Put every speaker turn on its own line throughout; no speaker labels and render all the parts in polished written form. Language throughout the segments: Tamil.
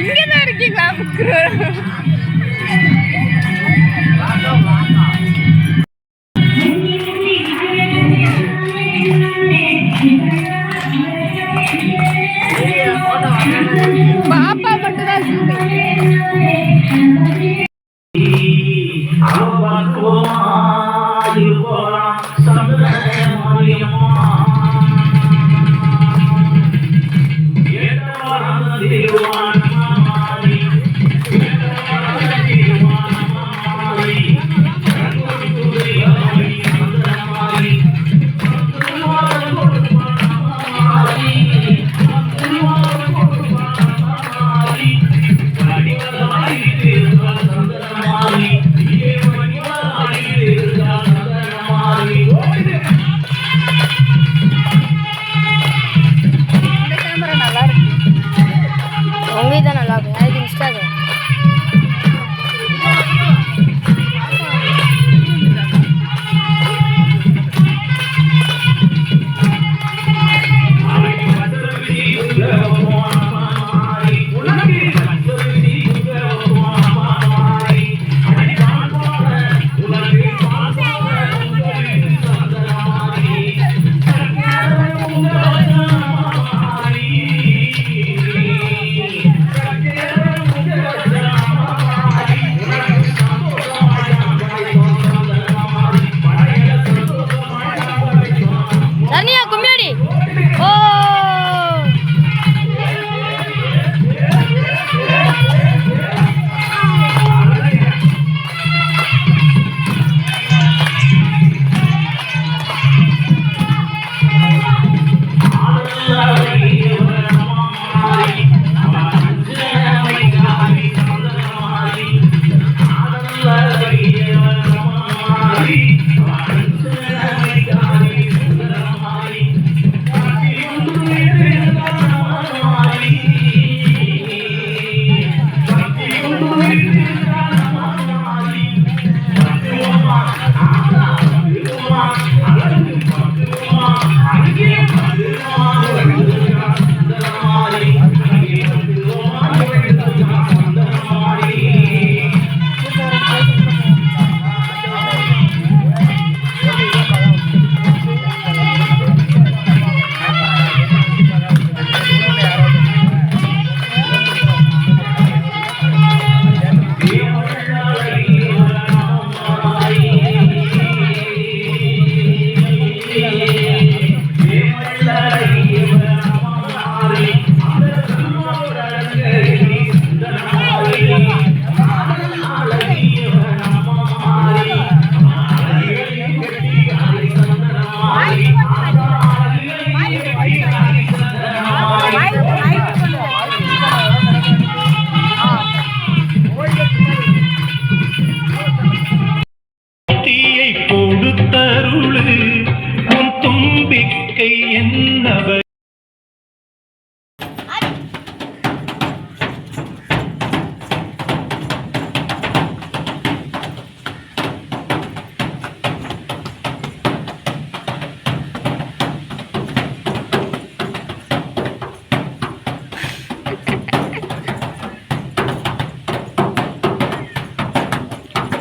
இங்கதான் இருக்கீங்களா? பாப்பா மட்டும்தான்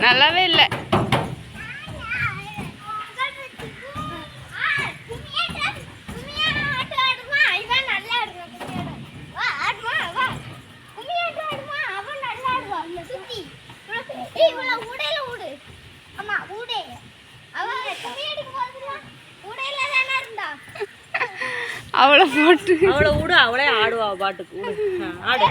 நல்லாவே இல்லை. அவளை போட்டு அவளை விடு, அவளே ஆடுவா பாட்டுக்கு. ஆடு.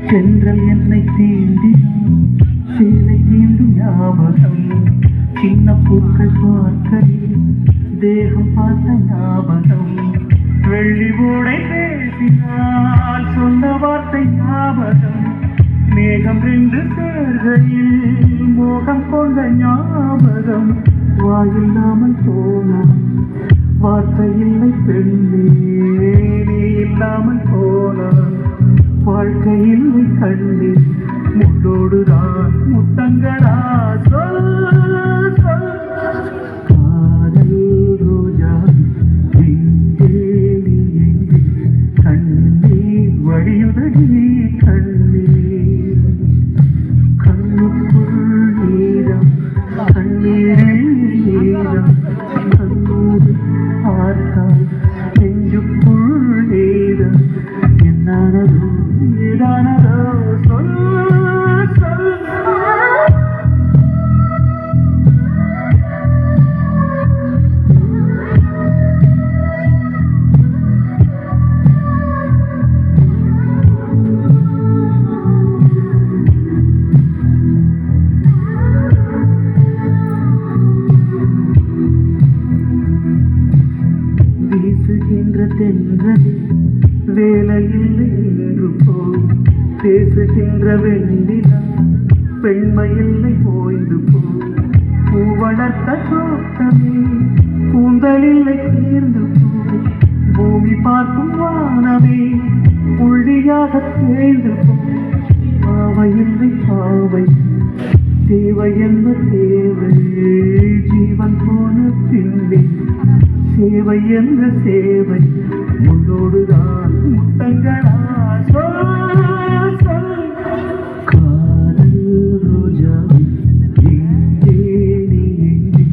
சென்றல் என்னை தீண்டினான் சேலை தீண்டும் ஞாபகம் சின்ன பூக்கள் பார்க்கையில் தேகம் பார்த்த ஞாபகம் வெள்ளி ஓடை பேசினால் சொன்ன வார்த்தை ஞாபகம் மேகம் ரெண்டு சேர்கையில் மோகம் கொண்ட ஞாபகம் வாயில்லாமல் போனான் வார்த்தை இல்லை பெண்ணே நீ இல்லாமல் போனான் வாழ்க்கை இல்லை கண்ணே முள்ளோடுதான் முத்தங்களா சொல் சொல் காதல் ரோஜா எங்கே நீ எங்கே கண்ணீர் வழியுதடி கண்ணீர் கண்ணுக்குள் நீரம் கண்ணீரில் நீரம் கண்ணூர் பார்த்தால் நெஞ்சுக்குள் நீரம் என்னானதோ ஏதானதோ சொல் சொல் வீசுகின்ற தென்றலில் வேலையில்லை என்று போய் பேசுகின்ற வெண்ணிலா பெண்மையில்லை ஓய்ந்து போய் பூ வளர்த்த தோட்டமே கூந்தலில்லை தேர்ந்து போய் பூமி பார்க்கும் வானமே புள்ளியாக தேர்ந்து போய் பாவையில்லை பாவை தேவை என்ன தேவை ஜீவன் போன பின்னே சேவை என்ற சேவை முன்னோடுதான் முத்தங்களா சொல் சொல் காதல் ரோஜா எங்கே நீ எங்கே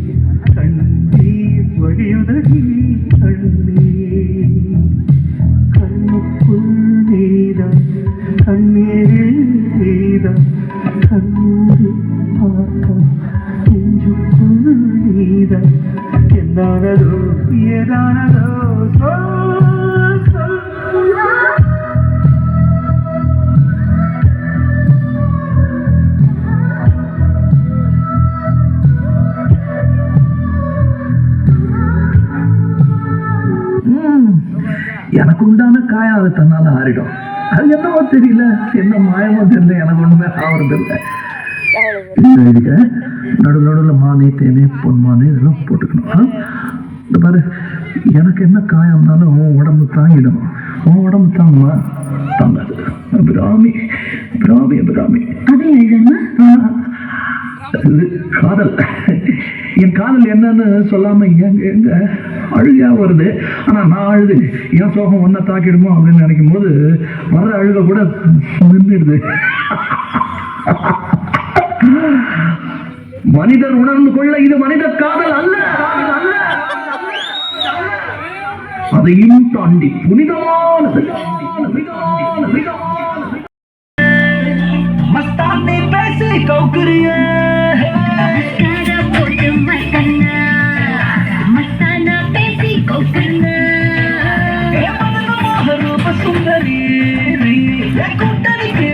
கண்ணீர் வழியுதடி கண்ணீர் கண்ணுக்குள் நீதான் கண்ணீரில் நீதான் கண்ணூர் பார்க்க நெஞ்சுக்குள் நீதான் என்னானதோ ஏதானதோ சொல் சொல் எனக்கு உண்டான காயம் அது தன்னால ஆறிடும். அது என்னவோ தெரியல, என்ன மாயமோ தெரியல, எனக்கு ஒண்ணுமே ஆவறது இல்லை. நடுவில் நடுவில் மானே தேனே பொன்மானே இதெல்லாம் போட்டுக்கணும். இந்த பாரு, எனக்கு என்ன காயம்னாலும் உன் உடம்பு தாங்கிடும். உன் உடம்பு தாங்குமா? தாங்காது. பிராமி பிராமி பிராமி காதல். என் காதல் என்னன்னு சொல்லாம எங்க எங்க அழுகையா வருது. ஆனா நான் அழுது என் சோகம் ஒன்ன தாக்கிடுமோ அப்படின்னு நினைக்கும் போது வர்ற அழுக கூட நின்றுடுது. மனிதர் உணர்ந்து கொள்ள இது மனித காதல் அல்ல, அதையும் தாண்டி புனிதமானது. மஸ்தானே பேசி கௌக்கரிய சுந்தரி கூட்டணிக்கு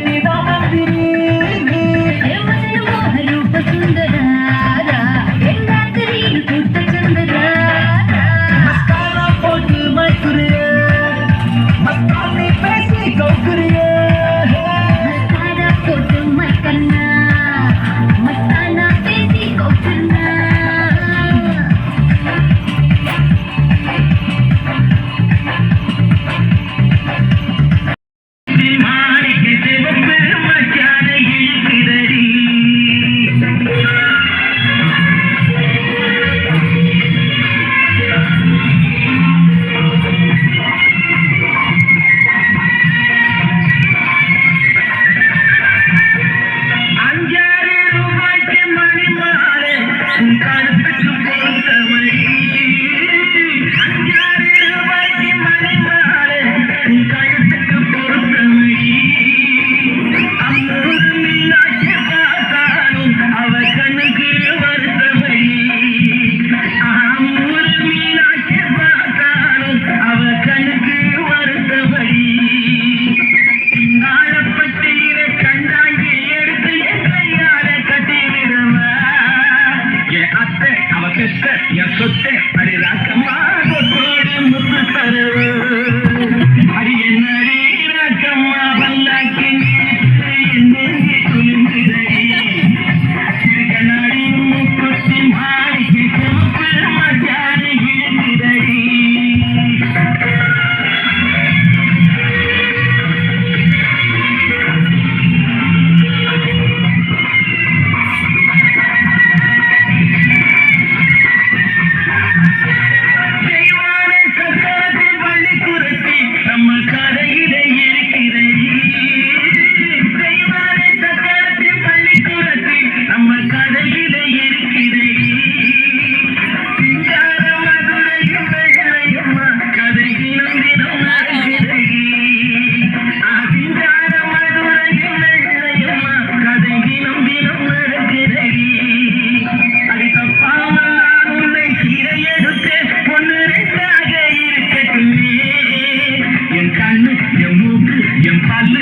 கண்ணு என் மூக்கு என் பல்லு